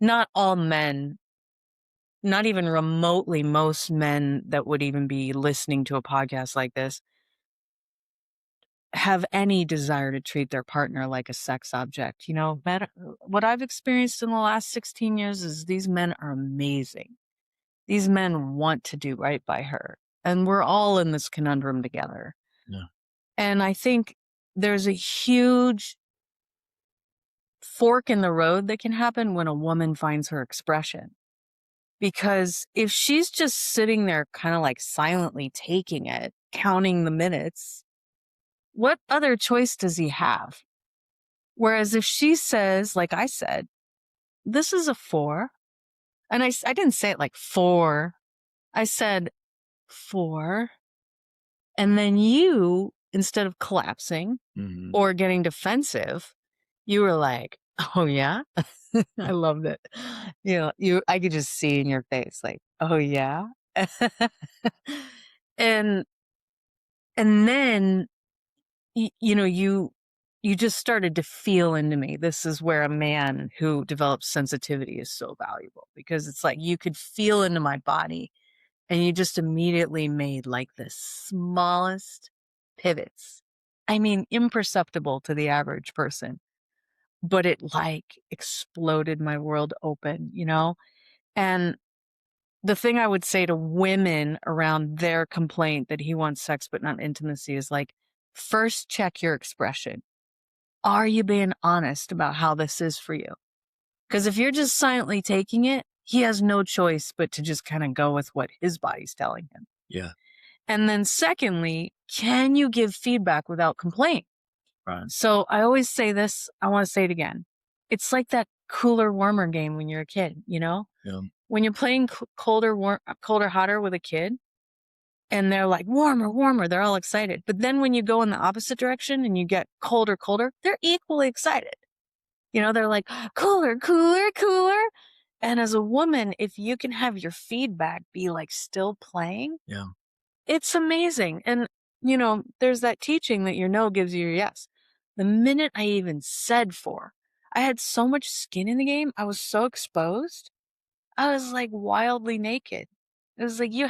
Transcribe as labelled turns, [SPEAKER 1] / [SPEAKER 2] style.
[SPEAKER 1] not all men, not even remotely most men that would even be listening to a podcast like this have any desire to treat their partner like a sex object. What I've experienced in the last 16 years is these men are amazing. These men want to do right by her. And we're all in this conundrum together.
[SPEAKER 2] Yeah.
[SPEAKER 1] And I think there's a huge fork in the road that can happen when a woman finds her expression. Because if she's just sitting there kind of like silently taking it, counting the minutes, what other choice does he have? Whereas if she says, like I said, this is a 4, and I didn't say it like 4, I said 4, and then you, instead of collapsing or getting defensive, you were like, oh yeah? I loved it. I could just see in your face, like, oh yeah? and and then you just started to feel into me. This is where a man who develops sensitivity is so valuable, because it's like you could feel into my body, and you just immediately made like the smallest pivots. I mean, imperceptible to the average person, but it like exploded my world open. And the thing I would say to women around their complaint that he wants sex but not intimacy is like, first check your expression. Are you being honest about how this is for you? Because if you're just silently taking it, he has no choice but to just kind of go with what his body's telling him.
[SPEAKER 2] Yeah.
[SPEAKER 1] And then secondly, can you give feedback without complaint?
[SPEAKER 2] Right.
[SPEAKER 1] So I always say this, I want to say it again. It's like that cooler, warmer game when you're a kid,
[SPEAKER 2] Yeah.
[SPEAKER 1] When you're playing colder, hotter with a kid, and they're like, warmer, warmer, they're all excited. But then when you go in the opposite direction and you get colder, colder, they're equally excited. They're like, cooler, cooler, cooler. And as a woman, if you can have your feedback be like still playing,
[SPEAKER 2] Yeah.
[SPEAKER 1] it's amazing. And, there's that teaching that your no gives you your yes. The minute I even said 4, I had so much skin in the game. I was so exposed. I was like wildly naked. It was like, you